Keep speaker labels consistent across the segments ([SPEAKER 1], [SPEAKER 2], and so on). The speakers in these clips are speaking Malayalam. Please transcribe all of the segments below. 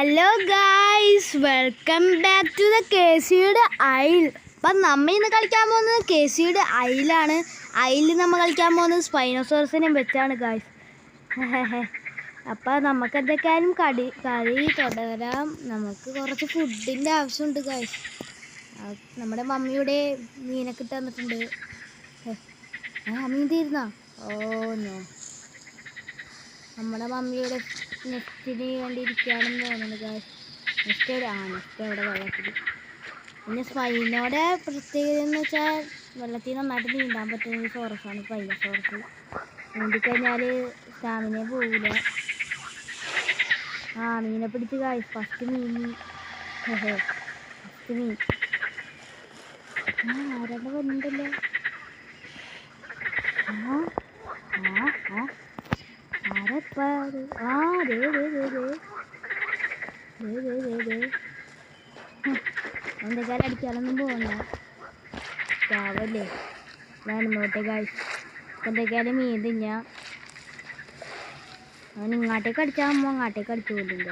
[SPEAKER 1] Hello guys, welcome back to the കേസിയുടെ ഐൽ. അപ്പം നമ്മൾ ഇന്ന് കളിക്കാൻ പോകുന്നത് കേസിയുടെ ഐലാണ്. ഐൽ നമ്മൾ കളിക്കാൻ പോകുന്നത് സ്പൈനോസോറസിനെ വെച്ചാണ് ഗായ്സ്. അപ്പം നമുക്ക് എന്തൊക്കെയായാലും കളി തുടരാം. നമുക്ക് കുറച്ച് ഫുഡിൻ്റെ ആവശ്യമുണ്ട് ഗായ്സ്. നമ്മുടെ മമ്മിയുടെ മീനൊക്കെ ഇട്ട് തന്നിട്ടുണ്ട്. മീൻ തീരുന്നോ? ഓ നോ, നമ്മുടെ മമ്മിയുടെ നെസ്റ്റിന് വേണ്ടിയിരിക്കുകയാണെന്ന് തോന്നുന്നു ഗായ്സ്. നെസ്റ്റ് അവിടെ വെള്ളത്തിൽ. പിന്നെ സ്പൈനോടെ പ്രത്യേകത എന്ന് വെച്ചാൽ വെള്ളത്തിൽ നന്നായിട്ട് നീന്താൻ പറ്റുന്ന സോറസാണ് സ്പൈനോസോറസ്. നീന്തിക്കഴിഞ്ഞാൽ സ്റ്റാമിന പോവില്ല. മീനെ പിടിച്ച് ഗായ്സ്. ഫസ്റ്റ് മീൻ ആരാണ്ട് വന്നിട്ടല്ലോ. എന്തൊക്കെയാലും അടിക്കാനൊന്നും പോകണ്ട, ചാവല്ലേ. നടന്നോട്ടെ ഗായ്സ്. എന്തൊക്കെയാലും മീൻ തിന്നാ. അവൻ ഇങ്ങോട്ടേക്ക് അടിച്ചാകുമ്പോൾ അങ്ങോട്ടേക്ക് അടിച്ചു കൊണ്ടില്ല.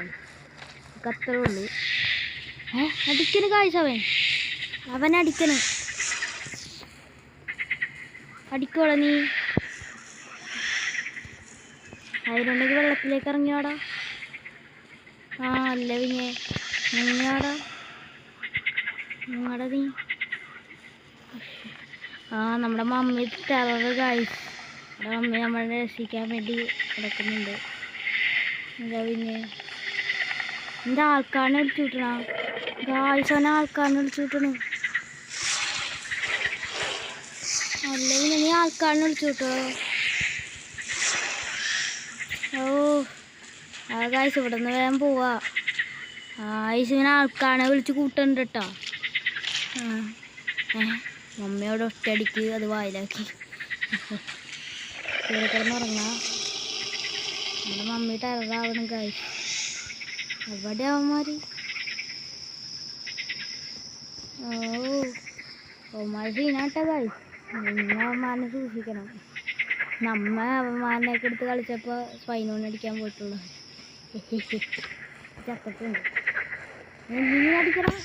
[SPEAKER 1] അത്രേ ഉള്ളൂ. അടിക്കണ് ഗായ്സ്. അവൻ അടിക്കണ്. അടിക്കോളെ നീ. അതിലുണ്ടെങ്കിൽ വെള്ളത്തിലേക്ക് ഇറങ്ങിയോടാ. അല്ല പിന്നെ മുങ്ങിയോടാ നീ. നമ്മുടെ മമ്മി ടെറർ ഗായ്സ്. നമ്മുടെ മമ്മി നമ്മളെ രക്ഷിക്കാൻ വേണ്ടി കിടക്കുന്നുണ്ട്. എന്താ പിന്നെ എൻ്റെ ആൾക്കാരനെ വിളിച്ചു വിട്ടണ ഗായ്സ്. അവനെ ആൾക്കാരനെ വിളിച്ചു വിട്ടണു. അല്ല പിന്നെ നീ ആൾക്കാരനെ വിളിച്ചു വിട്ടോ. ഗായ്സ് ഇവിടെ നിന്ന് വേഗം പോവാ. ഇങ്ങനെ ആൾക്കാരെ വിളിച്ച് കൂട്ടുണ്ട് കേട്ടോ. മമ്മിയോട് ഒറ്റയടിക്ക് അത് വായിലാക്കി കിടന്നുറങ്ങാം. നമ്മുടെ മമ്മി ടെററാവണം ഗായ്സ്. എവിടെ അവന്മാർ? അവന്മാർ സീനാട്ടോ ഗായ്സ്. നിങ്ങൾ അവന്മാരെ സൂക്ഷിക്കണം. അവന്മാരനെയൊക്കെ എടുത്ത് കളിച്ചപ്പോൾ സ്പൈനോണ് അടിക്കാൻ പോയിട്ടുള്ളൂ. ചത്തിട്ടുണ്ട്. നീ അടിക്കണം.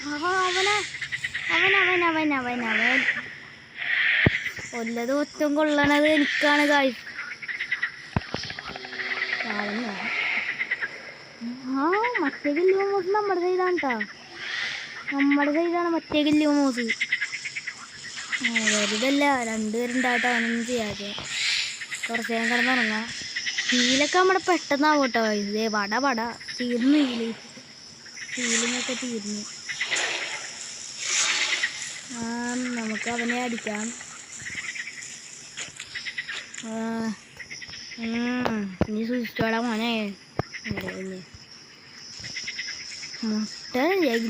[SPEAKER 1] അവൻ കൊല്ലത് ഒറ്റം കൊള്ളണത് എനിക്കാണ് ഗായ്സ്. മറ്റേ ഗില്ലി മോമോസ് നമ്മുടെ സൈഡാണ് കേട്ടോ. നമ്മുടെ സൈഡാണ് മറ്റേ ഗില്ലി മോമോസ്. വെറുതല്ല, രണ്ടുപേരുണ്ടായിട്ട് അവനൊന്നും ചെയ്യാതെ കുറച്ച് നേരം കിടന്നുറങ്ങാം. ഹീലൊക്കെ നമ്മുടെ പെട്ടെന്നാവും കേട്ടോ. ഇതേ വട തീർന്നു. ഹീലിങ്ങൊക്കെ തീർന്നു. നമുക്ക് അവനെ അടിക്കാം. നീ സൂക്ഷിച്ചോടാ മോനെ. മുട്ട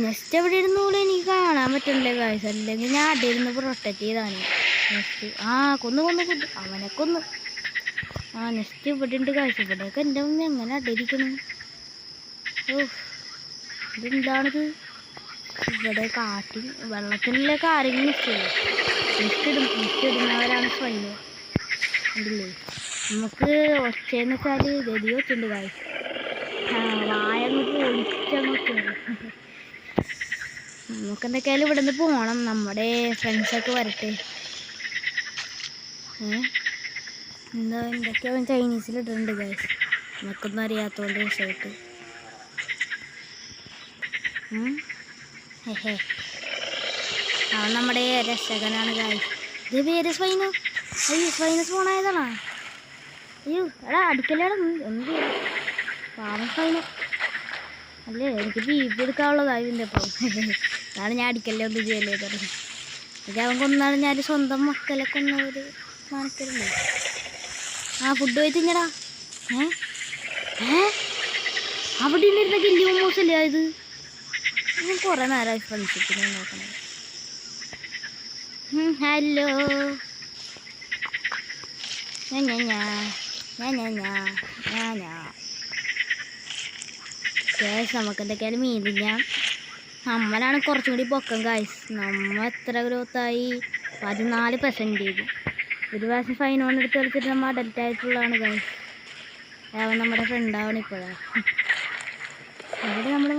[SPEAKER 1] നെസ്റ്റ് എവിടെ ഇരുന്നൂടെ എനിക്ക് കാണാൻ പറ്റുന്നില്ല ഗായ്സ്. അല്ലെങ്കിൽ ഞാൻ അടിയിരുന്ന് പ്രൊട്ടക്റ്റ് ചെയ്താണ് നെസ്റ്റ്. കൊന്നു അവനെ കൊന്നു. നെസ്റ്റ് ഇവിടെ ഉണ്ട് ഗായ്സ്. ഇവിടെയൊക്കെ എൻ്റെ മുമ്പ് എങ്ങനെ അടിയിരിക്കണം. ഇതെന്താണിത്? ഇവിടെ കാട്ടിൽ വെള്ളത്തിലേക്ക് ആരെങ്കിലും നെസ്റ്റ് ഇടുന്നവരാണ് സ്പൈനോ. ഉണ്ടല്ലേ. നമുക്ക് ഒച്ചയെന്ന് വെച്ചാൽ ഗതി വെച്ചിട്ടുണ്ട് ഗായ്സ്. വായങ്ങ് പൊളിച്ചങ്ങ്. നമുക്കെന്തൊക്കെയായാലും ഇവിടെ നിന്ന് പോകണം. നമ്മുടെ ഫ്രണ്ട്സൊക്കെ വരട്ടെ. എന്തൊക്കെയോ ചൈനീസിലിട്ടുണ്ട് ഗായ്സ്. നമുക്കൊന്നും അറിയാത്തതുകൊണ്ട് രസമായിട്ട്. അവൻ നമ്മുടെ രക്ഷകനാണ് ഗായ്സ്. ഇത് പേര് സ്പൈനോ. സ്പൈനസ് പോണായതാണോ? എടാ അടിക്കല്ലേടാ. എന്ത് പാവം സ്പൈനോ. അല്ലേ, എനിക്ക് ബീഫ് എടുക്കാനുള്ളതായി ഇതിൻ്റെ അപ്പം. അതാണ് ഞാൻ അടിക്കല്ലേ ഒന്നും ചെയ്യല്ലേ പറഞ്ഞു. എനിക്ക് അവൻ കൊന്നാണ് ഞാൻ സ്വന്തം മക്കളെ കൊന്നൊരു കാണിക്കലുണ്ട്. ഫുഡ് പോയി തിന്നടാ. അവിടെ ഇരുന്ന ഗില്ലി മോമോസ് അല്ലേ ഇത്? ഞാൻ കുറേ നേരമായി ഫ്രണ്ട്ഷിപ്പിനെ നോക്കണം. Hello guys. നമുക്ക് എന്തൊക്കെയായാലും മീൻ തിന്നാം. നമ്മളാണ് കുറച്ചും കൂടി പൊക്കം ഗായ്സ്. നമ്മൾ എത്ര ഗ്രോത്തായി? 14%. ഒരു പ്രാവശ്യം ഫൈനോൺ എടുത്ത് കളിച്ചിട്ട് നമ്മൾ അഡൽറ്റ് ആയിട്ടുള്ളതാണ് ഗായ്സ്. അവൻ നമ്മുടെ ഫ്രണ്ടാവണം ഇപ്പോഴാണ്. അവിടെ നമ്മുടെ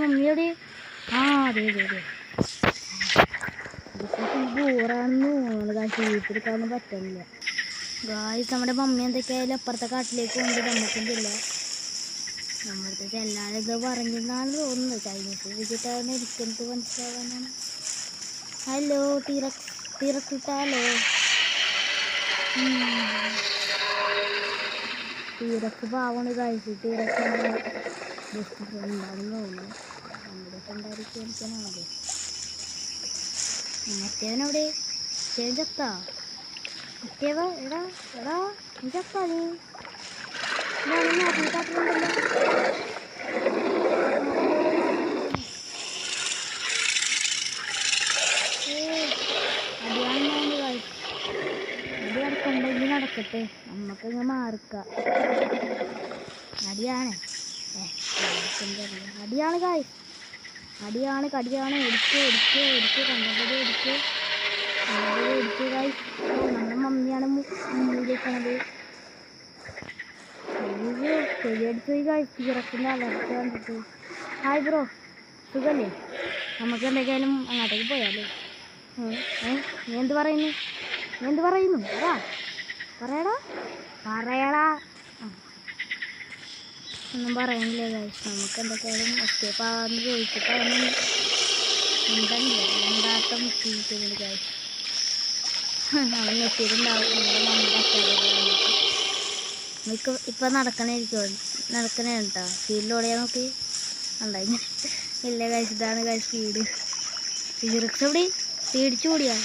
[SPEAKER 1] ബോറാണെന്ന് തോന്നുന്നു ഗായ്സ്, വീട്ടിലെടുക്കാനൊന്നും പറ്റുന്നില്ല ഗായ്സ്. നമ്മുടെ മമ്മി എന്തൊക്കെയായാലും അപ്പുറത്തെ കാട്ടിലേക്ക് കൊണ്ട് നമുക്കില്ല. നമ്മളടുത്ത് ചെല്ലാനത് പറഞ്ഞെന്നാണ് തോന്നുന്നത്. ചൈനീസ് വിളിച്ചിട്ടാണ് എനിക്കെന്ത് മനസ്സിലാവാനാണ്. ഹലോ ടീറക്സിട്ടാലോ ടീറക്സ് പാവാണ് ഗായ്സ്. ടീറക്സ് ബെസ്റ്റ് ഫ്രണ്ട് ഉണ്ടാണെന്ന് തോന്നുന്നു. നമ്മുടെ ഫ്രണ്ടായിരിക്കും എനിക്കാണത്. മറ്റേവനവിടെ ചത്താ? മറ്റേവ എടാ നീ ചത്താ? നീ കാട്ടുന്നുണ്ടല്ലോ. അടി നടക്കണ്ടെങ്കിൽ നടക്കട്ടെ, നമ്മക്കങ്ങ് മാറിക്കാം. അടിയാണ് അടിയാണ് ഗായ്സ്, അടിയാണ് കടിയാണ്. എടുക്ക് കണ്ടത് എടുക്ക് ഗായ്സ്. നമ്മുടെ മമ്മിയാണ് മുന്നിലേക്കണത്. ശരിയടിച്ചു പോയി ഗായ്സ്. ടീറക്സിൻ്റെ അലർച്ച കണ്ടിട്ട്. ഹായ് ബ്രോ, സുഖല്ലേ? നമുക്ക് എന്തൊക്കെയായാലും അങ്ങോട്ടേക്ക് പോയാലോ? നീ എന്ത് പറയുന്നു? പറയടാ. ഒന്നും പറയുന്നില്ല ഗായ്സ്. നമുക്ക് എന്തൊക്കെയായാലും എസ്കേപ്പ് ആവാന്ന് ചോദിച്ചിട്ട് എന്താട്ടം മുക്കിയിട്ടുണ്ട് ഗായ്സ്. അവൻ എത്തിയിട്ടുണ്ടാവും. ഇപ്പം നടക്കണേ കേട്ടോ. സ്പീഡിലോടെയാ നോക്കി ഉണ്ടായി. ഇല്ല ഗായ്സ്, ഇതാണ് ഗായ്സ് സ്പീഡ്. ടീറക്സ് എവിടെ പേടിച്ചു കൂടിയാ?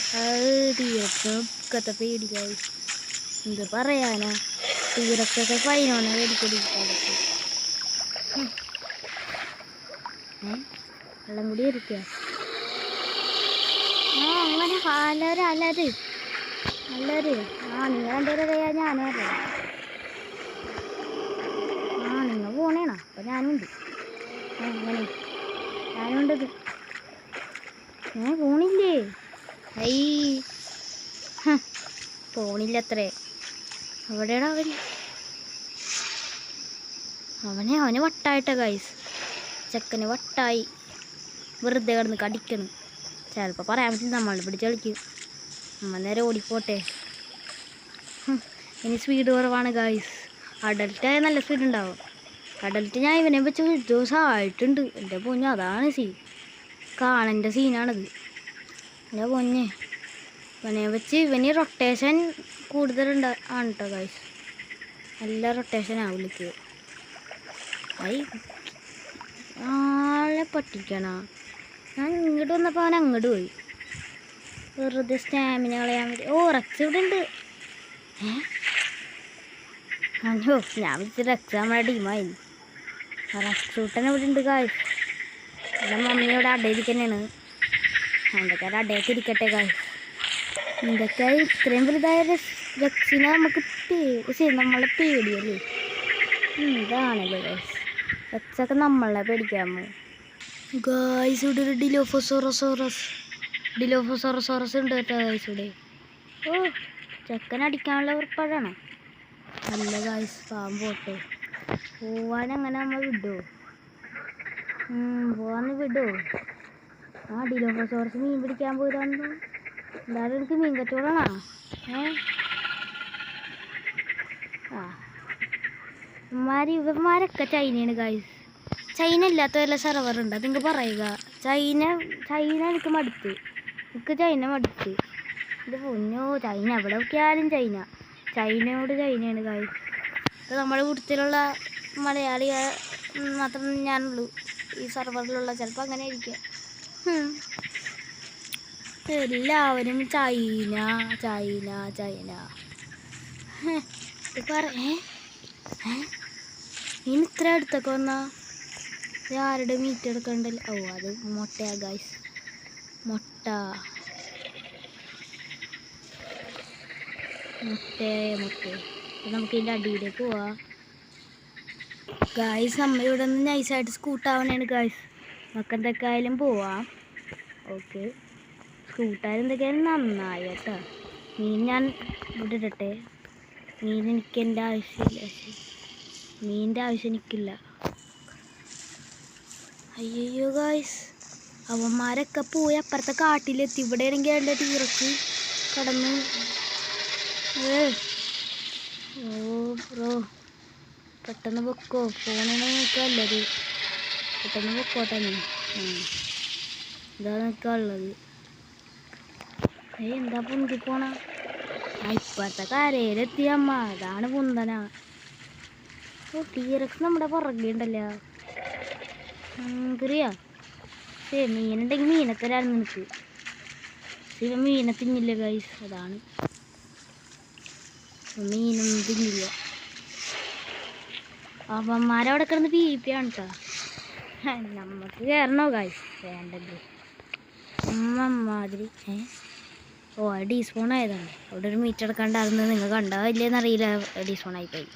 [SPEAKER 1] ടീറക്സ് ഒക്കത്തെ പേടി ഗായ്സ്. എന്ത് പറയാനാ, ടീറക്സൊക്കെ ഫൈനോനെ പേടിക്കൊടിക്കാതൊക്കെ. വെള്ളം കൂടി ഇരിക്കുക. അങ്ങനെ അല്ലര് നിങ്ങൾ എൻ്റെ അറിയാം, ഞാനറിയാം. നിങ്ങൾ പോണേണോ? അപ്പം ഞാനുണ്ട്. അങ്ങനെ ഞാനുണ്ടത്. പോണില്ലേ? പോണില്ലത്രേ. അവിടെയാണ് അവന് വട്ടായിട്ട ഗൈസ്. ചെക്കന് വട്ടായി, വെറുതെ കിടന്ന് കടിക്കണം. ചിലപ്പോൾ പറയാൻ പറ്റില്ല, നമ്മൾ പിടിച്ച് കളിക്കും. നമ്മൾ നേരെ ഓടിപ്പോട്ടെ. ഇനി സ്പീഡ് കുറവാണ് ഗൈസ്. അഡൽട്ടായ നല്ല സ്പീഡ് ഉണ്ടാവും. അഡൽട്ട് ഞാൻ ഇവനെ വെച്ച് 1 ദിവസം ആയിട്ടുണ്ട്. എൻ്റെ പൊന്നെ, അതാണ് കാണേണ്ട സീനാണത്. എൻ്റെ പൊന്നെ, ഇവനെ വെച്ച് ഇവന് റൊട്ടേഷൻ കൂടുതലുണ്ട് ആണ് കേട്ടോ ഗൈസ്. നല്ല റൊട്ടേഷനാണ് വിളിക്ക്. ആളെ പറ്റിക്കണ. ഞാൻ ഇങ്ങോട്ട് വന്നപ്പോൾ അവൻ അങ്ങോട്ട് പോയി. വെറുതെ സ്റ്റാമിന കളയാൻ വേണ്ടി. റെക്സ് ഇവിടെ ഉണ്ട്. ഞാൻ വിളിച്ച് റെക്സ് നമ്മുടെ ടീമായിരുന്നു. റെക്സ് കൂട്ടൻ ഇവിടെ ഉണ്ട് ഗായ്സ്. എൻ്റെ മമ്മിയോടെ അടയിരിക്കന്നെയാണ്. എന്തൊക്കെ അടയൊക്കെ ഇരിക്കട്ടെ ഗായ്സ്. എന്തൊക്കെയാ ഇത്രയും വലുതായ റെക്സിനെ നമുക്ക് നമ്മളെ പേടിയല്ലേ? ഇതാണല്ലേ ഗായ്സ്, റെക്സൊക്കെ നമ്മളെ പേടിക്കാമോ ഗായ്സ്? ഇവിടെ ഒരു ഡിലോഫോസോറസ് ഉണ്ട് കേട്ടോ ഗായ്സ് ഇവിടെ. ചെക്കൻ അടിക്കാനുള്ള ഉറപ്പാടാണ്. നല്ല ഗായ്സ്, പാവം പോട്ടെ. പോവാനങ്ങനെ നമ്മൾ വിടുമോ? പോവാന്ന് വിടുമോ? ഡിലോഫോസോറസ് മീൻ പിടിക്കാൻ പോയതാണെന്ന്. എന്തായാലും എനിക്ക് മീൻ കച്ചവടമാണോ? ഇവന്മാരൊക്കെ ചൈനയാണ് ഗായ്സ്. ചൈന ഇല്ലാത്ത വല്ല സെർവറുണ്ട് അത് നിങ്ങൾക്ക് പറയുക. ചൈന എനിക്ക് മടുത്ത്. ചൈന മടുത്ത്. ഇത് പൊന്നോ, ചൈന എവിടെ നോക്കിയാലും ചൈനയോട് ചൈനയാണ് ഗായ്സ്. ഇത് നമ്മുടെ കൂട്ടത്തിലുള്ള മലയാളി മാത്രം ഞാനുള്ളൂ ഈ സെർവറിലുള്ള. ചിലപ്പോൾ അങ്ങനെ ആയിരിക്കും. എല്ലാവരും ചൈന. ഇനി ഇത്ര അടുത്തൊക്കെ വന്നാ ആരുടെ മീറ്റ് എടുക്കണ്ടല്ലോ? അത് മുട്ടയാ ഗായ്സ്, മുട്ട. നമുക്ക് ഇതിൻ്റെ അടിയിലേക്ക് പോവാം ഗായ്സ്. നമ്മൾ ഇവിടെ നിന്ന് നൈസായിട്ട് സ്കൂട്ടാവണേണ് ഗായ്സ്. നമുക്ക് എന്തൊക്കെയായാലും പോവാം. ഓക്കെ, സ്കൂട്ടായാലും എന്തൊക്കെയായാലും നന്നായി കേട്ടോ. മീൻ ഞാൻ ഇവിടെ ഇടട്ടെ. മീൻ എൻ്റെ ആവശ്യമില്ല. മീനിൻ്റെ ആവശ്യം എനിക്കില്ല. അയ്യോ ഗായ്സ്, അവന്മാരൊക്കെ പോയി അപ്പുറത്തെ കാട്ടിലെത്തി. ഇവിടെ ആണെങ്കിൽ എൻ്റെ ടീറക്സ് കടന്ന്. ഓ ബ്രോ പെട്ടെന്ന് പൊക്കോ, ഫോണിന് നിൽക്കാനുള്ളത്. പെട്ടെന്ന് പൊക്കോട്ടെ നീ. ഇതാ നിൽക്കാനുള്ളത്. എന്താ പൊന്തി പോണ? ഇപ്പത്തെ കരയിലെത്തിയ അമ്മ. അതാണ് പൊന്തന. ഓ ടീറക്സ് നമ്മുടെ പുറകെയുണ്ടല്ലോ. ഹംഗ്രിയാ. മീനുണ്ടെങ്കിൽ മീനെ തരായിരുന്നു നിനക്ക്. ഇവ മീനെ തിന്നില്ല ഗൈസ്. അതാണ് മീനൊന്നും തിന്നില്ല. അവന്മാരവിടെ കിടന്ന് പീപ്പിയാണ് കേട്ടോ. നമുക്ക് കയറണോ ഗൈസ്? വേണ്ടല്ലോ അമ്മമാതിരി. ഓ അത് ഡീസ്പോൺ ആയതാണ്. അവിടെ ഒരു മീറ്റ് എടുക്കാണ്ടായിരുന്നു. നിങ്ങൾ കണ്ടോ ഇല്ലേന്നറിയില്ല. ഡീസ്പോൺ ആയിപ്പോയി.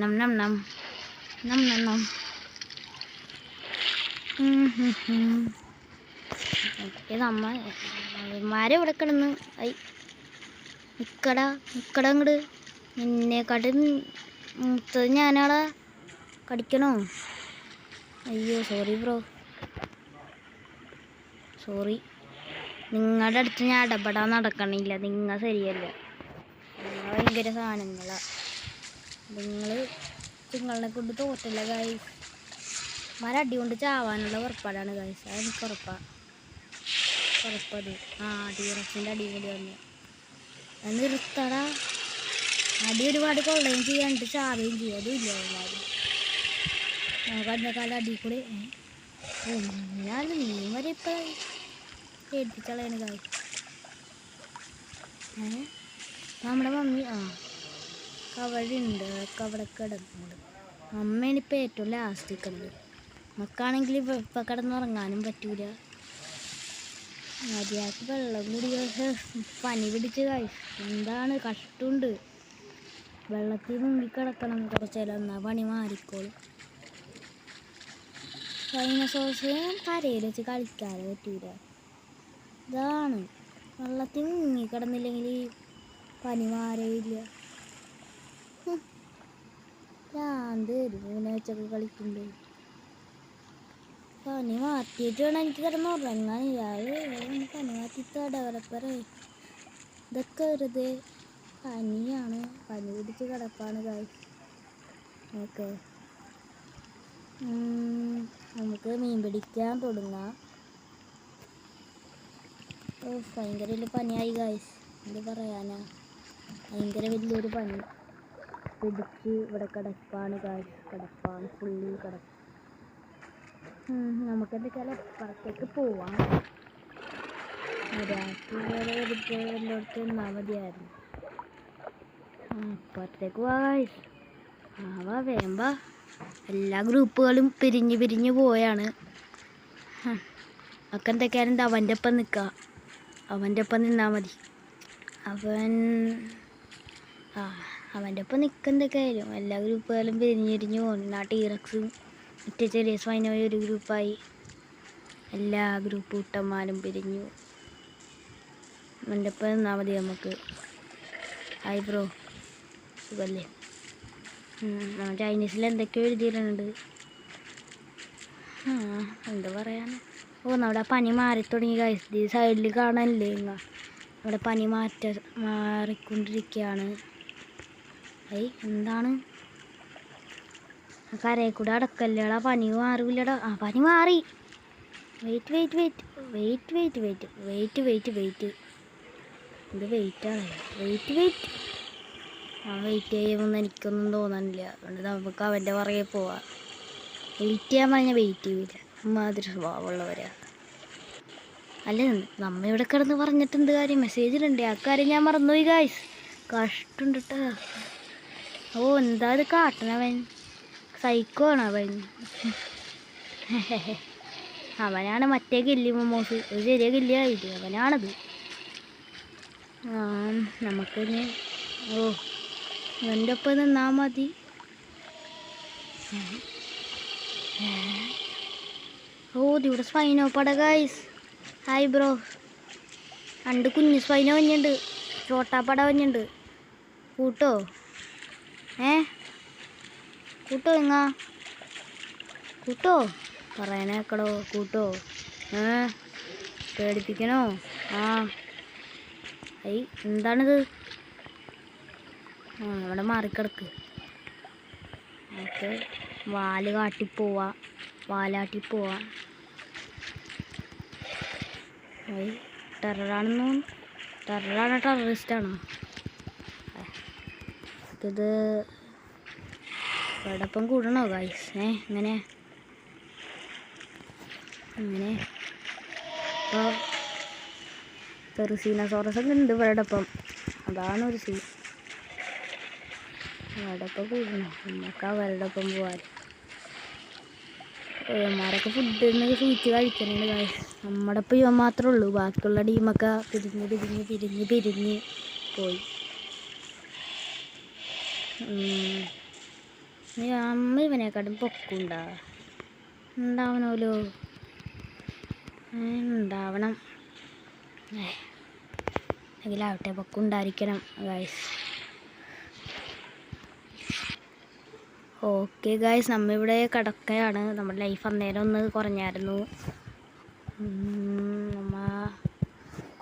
[SPEAKER 1] നം നം നം നം നം നം. അവന്മാരെ ഇവിടെ കിടന്ന് നിക്കട അങ്ങട്. നിന്നെക്കാട്ട് മൂത്തത് ഞാനാടാ. കടിക്കണോ? അയ്യോ സോറി ബ്രോ, സോറി. നിങ്ങളുടെ അടുത്ത് ഞാൻ ഇടപെടാൻ നടക്കണില്ല. നിങ്ങൾ ശരിയല്ല. നിങ്ങൾ ഭയങ്കര സാധനങ്ങളാ. നിങ്ങളെ കൊണ്ട് തോറ്റല്ല ഗൈസ്. അടി കൊണ്ട് ചാവാനുള്ള ഉറപ്പാടാണ് ഗൈസ്. അതെനിക്ക് ഉറപ്പത്. ടീറക്സിൻ്റെ അടി കൂടി വന്നു. അത് നിർത്തടാ. അടി ഒരുപാട് കൊള്ളുകയും ചെയ്യാണ്ട് ചാവുകയും ചെയ്യും. അതും ഇല്ല എല്ലാവരും. കഞ്ഞക്കാലം അടി കൂടി ഞാൻ നീ വരെ ഇപ്പം പേടിപ്പിച്ചളയാണ് ഗൈസ്. നമ്മുടെ മമ്മി കവഴുണ്ട്. അവിടെ കിടന്നുണ്ട്. അമ്മേനിപ്പോൾ ഏറ്റവും ലാസ്റ്റിക്കുണ്ട്. നമുക്കാണെങ്കിൽ ഇപ്പം കിടന്നുറങ്ങാനും പറ്റൂല. മര്യാദക്ക് വെള്ളം കൂടി പനി പിടിച്ച് ഗൈസ്. എന്താണ് കഷ്ടമുണ്ട്. വെള്ളത്തിൽ മുങ്ങിക്കിടക്കണം കുറച്ച് നേരം. എന്നാൽ പണി മാറിക്കോളും. ഡൈനോസോഴ്സ് കരയിൽ വെച്ച് കളിക്കാതെ പറ്റൂല. ഇതാണ് വെള്ളത്തിൽ മുങ്ങിക്കിടന്നില്ലെങ്കിൽ പനി മാറിയില്ല. ഭ്രാന്ത് വരും ഇങ്ങനെ വെച്ചൊക്കെ കളിക്കുമ്പോൾ. പനി മാറ്റിയിട്ട് വേണം എനിക്ക് കിടന്നുറങ്ങാൻ. ഇയാൾ പനി മാറ്റിയിട്ട് ഡെവലപ്പറേ. ഇതൊക്കെ വെറുതെ പനിയാണ്. പനി പിടിച്ച് കിടപ്പാണ് ഗൈസ്. ഓക്കെ, നമുക്ക് മീൻ പിടിക്കാൻ തുടങ്ങാം. ഭയങ്കര വലിയ പനിയായി ഗൈസ്. എന്ത് പറയാനാ, ഭയങ്കര വലിയൊരു പനി പിടിച്ച് ഇവിടെ കിടപ്പാണ് ഗൈസ്. കിടപ്പാണ്, ഫുള്ളി കിടപ്പ്. നമുക്കെന്തൊക്കെയാലും അപ്പുറത്തേക്ക് പോവാം. രാത്രി വരെ എടുത്ത് എല്ലായിടത്തും നിന്നാൽ മതിയായിരുന്നു. അപ്പുറത്തേക്ക് പോവാ ഗൈസ്. വേമ്പ എല്ലാ ഗ്രൂപ്പുകളും പിരിഞ്ഞ് പോയാണ്. ഒക്കെ എന്തൊക്കെയാലും അവൻ്റെ ഒപ്പം നിൽക്കുക. അവൻ്റെ ഒപ്പം നിന്നാൽ മതി. അവൻ്റെ ഒപ്പം നിൽക്കെന്തൊക്കെയായാലും. എല്ലാ ഗ്രൂപ്പുകളും പിരിഞ്ഞ് പോകുന്നു. ടീറക്സ് മറ്റേ ചെറിയ സ്വൈന ഒരു ഗ്രൂപ്പായി. എല്ലാ ഗ്രൂപ്പ് കൂട്ടന്മാരും പിരിഞ്ഞു. അവൻ്റെ ഒപ്പം നിന്നാൽ മതി നമുക്ക്. ഹായ് ബ്രോ, സുഖല്ലേ? ചൈനീസിൽ എന്തൊക്കെയോ എഴുതിയിട്ടുണ്ട്. എന്താ പറയാൻ. നമ്മുടെ പനി മാറി തുടങ്ങി ഗൈസ്. ഈ സൈഡിൽ കാണാനില്ലേ ഇവിടെ പനി മാറിക്കൊണ്ടിരിക്കുകയാണ്. എന്താണ് കരയിൽ കൂടെ അടക്കല്ലേടാ. പനി മാറില്ലടാ. പനി മാറി. വെയിറ്റ് ഇത് വെയിറ്റാണ്. വെയിറ്റ് ചെയ്യുമെന്ന് എനിക്കൊന്നും തോന്നാനില്ല. അതുകൊണ്ട് നമുക്ക് അവൻ്റെ പുറകെ പോവാം. വെയിറ്റ് ചെയ്യാൻ പറഞ്ഞാൽ വെയിറ്റ് ചെയ്യില്ല. മാതിരി സ്വഭാവമുള്ളവരാ. അല്ല, നമ്മ ഇവിടെ കിടന്ന് പറഞ്ഞിട്ട് എന്ത് കാര്യം? മെസ്സേജിലുണ്ട്. ആ കാര്യം ഞാൻ മറന്നുപോയി ഗൈസ്. കഷ്ടമുണ്ട് കേട്ടോ. എന്താ ഇത് കാട്ടണവൻ? സൈക്കോ ആണ് അവൻ. അവനാണ് മറ്റേ ഗില്ലി മൊമോസ്. ഒരു ചെറിയ ഗില്ലിയായില്ലേ, അവനാണത്. നമുക്കിനി എൻ്റെ ഒപ്പം നിന്നാൽ മതി. ഇവിടെ സ്പൈനോ പട ഗൈസ്. Hi bro. രണ്ട് കുഞ്ഞു സ്പൈനോ വഞ്ഞുണ്ട്. ചോട്ടാപ്പട വഞ്ഞുണ്ട്. കൂട്ടോ കൂട്ടോ കൂട്ടോ പറയണേക്കടോ. കൂട്ടോ പേടിപ്പിക്കണോ? ആ ഐ എന്താണിത്? അവിടെ മാറിക്കിടക്ക്. ഓക്കെ, വാലാട്ടി പോവാ. ഐ ടെററാണെന്നോ? ടെററിസ്റ്റാണോ ഇത്? ഇവിടൊപ്പം കൂടണോ ഗൈസ്? ഇങ്ങനെ ഇപ്പോൾ പെറുസീനോസോറസ് ഒക്കെ ഉണ്ട് ഇവിടൊപ്പം. അതാണ് ഒരു സീൻ. ഇവിടൊപ്പം കൂടണം. നമുക്ക് അവരുടെപ്പം പോവാൻ. ഇവന്മാരൊക്കെ ഫുഡ് സൂചിച്ച് കഴിക്കണേണ് ഗൈസ്. നമ്മുടെ ഇപ്പം ഇവൻ മാത്രമേ ഉള്ളൂ. ബാക്കിയുള്ള ടീമൊക്കെ പിരിഞ്ഞ് പോയി. അമ്മ ഇവനെക്കാട്ടും ഉണ്ടാവണമല്ലോ. ഉണ്ടാവണം. എങ്കിലാവട്ടെ, പൊക്കുണ്ടായിരിക്കണം ഗൈസ്. ഓക്കെ ഗൈസ്, നമ്മളിവിടെ കിടക്കുകയാണ്. നമ്മുടെ ലൈഫ് അന്നേരം ഒന്ന് കുറഞ്ഞായിരുന്നു. നമ്മ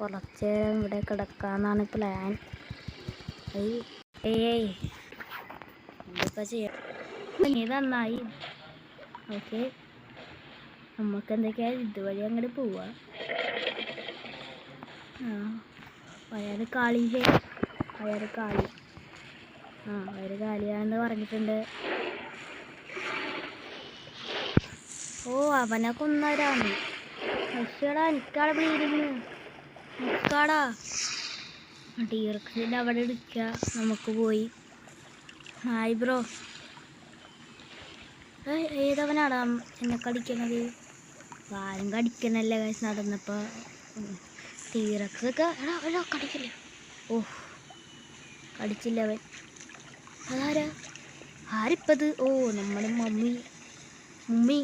[SPEAKER 1] കുറച്ച് നേരം ഇവിടെ കിടക്കാമെന്നാണ് പ്ലാൻ. എന്തൊക്കെ ചെയ്യാം? നന്നായി. ഓക്കെ, നമുക്ക് എന്തൊക്കെയാ ഇതുവഴി അങ്ങോട്ട് പോവാ. വയറ് കാലിയാന്ന് പറഞ്ഞിട്ടുണ്ട്. ഓ, അവനെ കൊന്നവരാണ്. പക്ഷേടാ എനിക്കാളെ ബ്ലീഡിങ്. നിൽക്കാടാ, ടീറക്സിൻ്റെ അവിടെ എടുക്കുക. നമുക്ക് പോയി. Hi bro. ഏതവനാടാ എന്നെ കടിക്കണത്? ആരും കടിക്കണല്ലേ ഗൈസ് നടന്നപ്പോൾ. ടീറക്സൊക്കെ കടിക്കില്ല. ഓ, കടിച്ചില്ല അവൻ. ആരിപ്പത്? ഓ, നമ്മുടെ മമ്മി.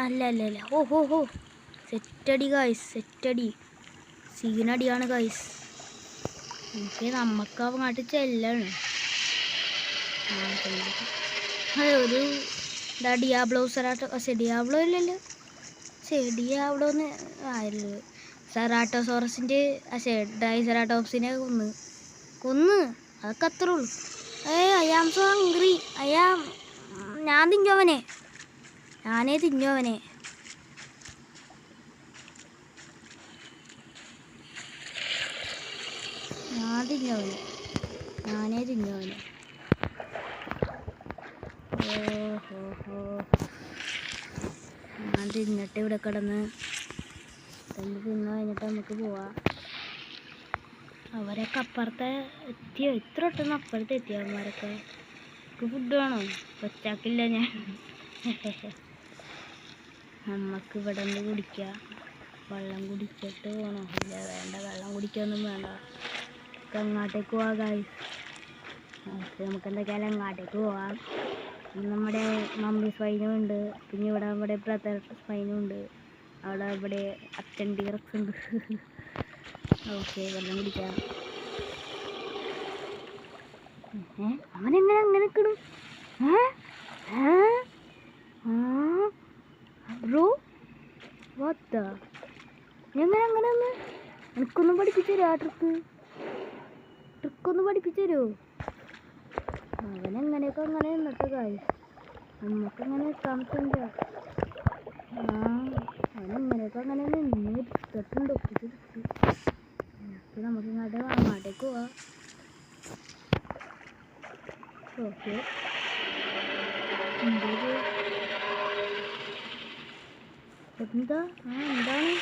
[SPEAKER 1] അല്ല. ഓ സെറ്റടി ഗൈസ്, സീനടിയാണ് ഗൈസ്. നമുക്ക് അങ്ങോട്ട് ചെല്ലാണ്. ഒരു ഡിയാബ്ലോ ഇല്ലല്ലോ, ഡിയാബ്ലോന്ന് ആയിരുന്നു. സെറാട്ടോസോറസിൻ്റെ ഡൈസെറാട്ടോപ്സിനെ കൊന്ന് അതൊക്കെ അത്രേ ഉള്ളൂ. I am so hungry. ഞാൻ തിന്നു അവനെ. ഞാനേ തിന്നു അവനെ. ഞാൻ തിന്നിട്ട് ഇവിടെ കിടന്ന് തിന്നു കഴിഞ്ഞിട്ട് നമുക്ക് പോവാം. അവരൊക്കെ അപ്പുറത്തെ എത്തിയോ? ഇത്ര പെട്ടെന്ന് അപ്പുറത്ത് എത്തിയോ അവന്മാരൊക്കെ? ഫുഡ് വേണോ? പച്ചാക്കില്ല ഞാൻ. നമുക്ക് ഇവിടെ നിന്ന് കുടിക്കാം. വെള്ളം കുടിച്ചിട്ട് പോകണോ? ഇല്ല, വേണ്ട, വെള്ളം കുടിക്കൊന്നും വേണ്ട. അങ്ങോട്ടേക്ക് പോവാം ഗൈസ്. നമുക്ക് എന്തൊക്കെയാലും അങ്ങോട്ടേക്ക് പോവാം. നമ്മുടെ മമ്മി സ്വൈനും ഉണ്ട്. പിന്നെ ഇവിടെ ബ്രദർ സ്വൈനും ഉണ്ട്. ഇവിടെ അച്ഛൻ ടീറക്സ് ഉണ്ട്. ഓക്കെ, വെള്ളം കുടിക്കാം. അവനെങ്ങനെ അങ്ങനെ കിടും? ബ്രോ വാത്ത അങ്ങനെ ഒന്ന് എനിക്കൊന്നും പഠിപ്പിച്ചു തരുമോ? ആ ട്രിക്കൊന്ന് പഠിപ്പിച്ചു തരുമോ? അവനെങ്ങനെയൊക്കെ അങ്ങനെ നിന്നിട്ട് കാര്യം നമുക്കങ്ങനെ നിൽക്കാൻ പറ്റില്ല. അവനെങ്ങനെയൊക്കെ അങ്ങനെ നിന്ന് എടുത്തിട്ടുണ്ട്. നമുക്ക് അങ്ങോട്ടേക്ക് പോവാം. ഓക്കെ, എന്താണ്?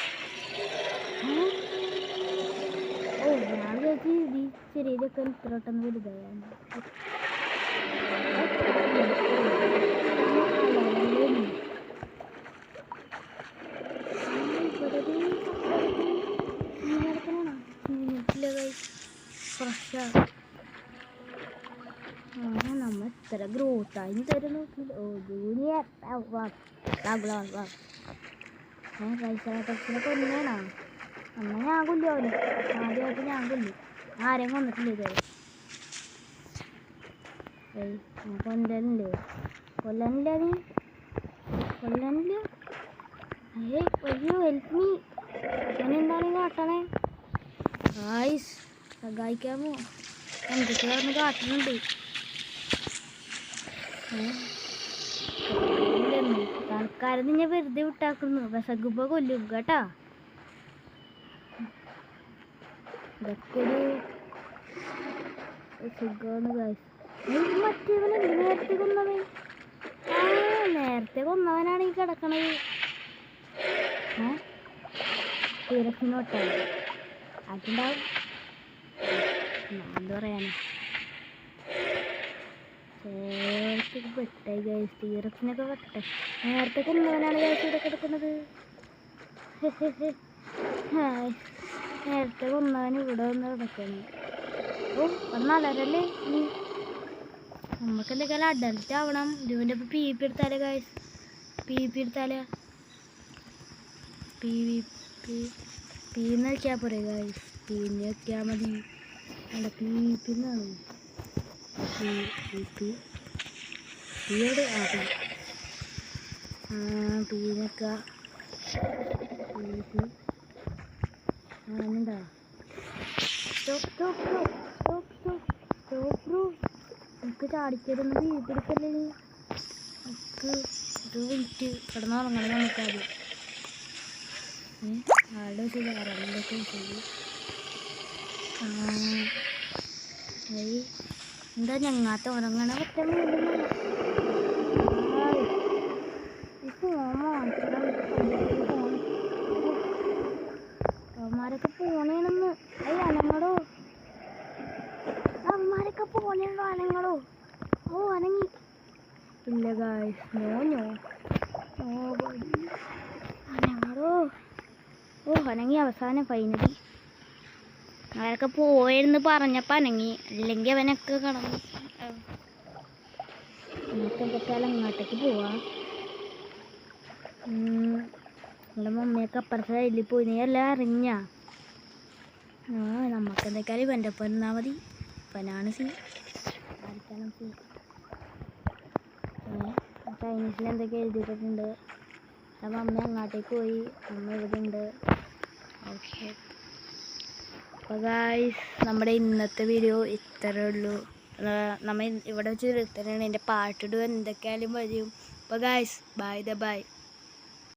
[SPEAKER 1] ഓ, ഞാൻ വിചാരിച്ച് ഈ ചെറിയതൊക്കെ ഇത്ര പെട്ടെന്ന് വലുതായാണ്. നമ്മ ഇത്ര ഗ്രോത്തായി തരുന്നു. ഓ, ജൂനിയർ റൈസറാട്ടോപ്സിനെ കൊന്നാണോ? അന്ന് ഞാൻ കൊല്ലു അവന്. ആദ്യമായിട്ട് ഞാൻ കൊല്ലു. ആരെയും കൊന്നിട്ടില്ല ഇതുവരെ. കൊല്ലനില്ലേ നീ? അയ്യോ ഹെൽപ്പ് മീ. ഞാൻ എന്താണ് കാട്ടണേ ഗായ്സ്? സഹായിക്കാമോ? എന്തൊക്കെയാണെന്ന് കാട്ടുന്നുണ്ട്. തൽക്കാലം നിന്നെ വെറുതെ വിട്ടാക്കുന്നു. വിശകുമ്പോ കൊല്ലും കേട്ടാ. ഇതൊക്കെ ഒരു സുഖമാണ് ഗായ്സ്. മറ്റേവനുണ്ട് നേരത്തെ കൊന്നവൻ. നേരത്തെ കൊന്നവനാണ് ഈ കിടക്കണത്. തീരത്തിനോട്ടാണ് അതുണ്ടാവും. എന്താ പറയാനാ, വെട്ടായി ഗൈസ്. തീരത്തിനൊക്കെ വെട്ടെ. നേരത്തെ കൊന്നവനാണ് ഗൈസ് ഇവിടെ കിടക്കുന്നത്. നേരത്തെ കൊന്നവൻ ഇവിടെ വന്ന് കിടക്കണം. ഓ വന്നലരല്ലേ നീ. നമുക്ക് എന്തൊക്കെയാലും അഡൽറ്റ് ആവണം. ഇതിൻ്റെ ഇപ്പം പി പി എടുത്താലേ ഗൈസ്. പി പി എടുത്താലേ പീന്ന് വെച്ചാൽ പോരെ ഗൈസ്. പീന്ന് വെച്ചാൽ മതി. അല്ല പീപ്പിന്നാണ്. പീയോട് പീനൊക്കെ എന്താ നമുക്ക് ചാടിക്കരുന്ന് പീപ്പിടിക്കല്ലേ. നമുക്ക് ഇത് വിളിച്ച് കിടന്നുറങ്ങണം. നമുക്കത് ആളുടെ വെച്ച് ആറൊക്കെ ചെയ്യും. എന്താ ഞങ്ങാത്ത ഉറങ്ങണ പറ്റ അവന്മാരൊക്കെ പോണേണെന്ന്. അനങ്ങടോ, അവന്മാരൊക്കെ പോണേണോ? അനങ്ങളോ? ഓ അനങ്ങി ഇല്ല ഗായ്സ്. അനങ്ങടോ. ഓ അനങ്ങി. അവസാനം ഫൈനലി അവരൊക്കെ പോയെന്ന് പറഞ്ഞപ്പോൾ അനങ്ങി. അല്ലെങ്കിൽ അവനൊക്കെ കടന്നു. നമുക്ക് എന്തൊക്കെയാലും അങ്ങോട്ടേക്ക് പോവാം. നമ്മുടെ മമ്മിയൊക്കെ അപ്പുറത്തെ സൈഡിൽ പോയി. നീ എല്ലാം അറിഞ്ഞാ? നമുക്ക് എന്തൊക്കെയാലും ഇവൻ്റെ ഒപ്പം ഇരുന്നാൽ മതി. ഇവനാണ് സീ. ആർക്കാണ് സീ? ചൈനീസിൽ എന്തൊക്കെ എഴുതിയിട്ടുണ്ട്. അപ്പം അമ്മ അങ്ങോട്ടേക്ക് പോയി. അമ്മ ഇവിടെ ഉണ്ട്. ഓക്കെ. അപ്പോൾ ഗായ്സ് നമ്മുടെ ഇന്നത്തെ വീഡിയോ ഇത്രയേ ഉള്ളൂ. നമ്മൾ ഇവിടെ വെച്ച് നിർത്തണതാണ്. എൻ്റെ പാട്ടിടുക എന്തൊക്കെയായാലും വരും. അപ്പോൾ ഗായ്സ് ബൈ.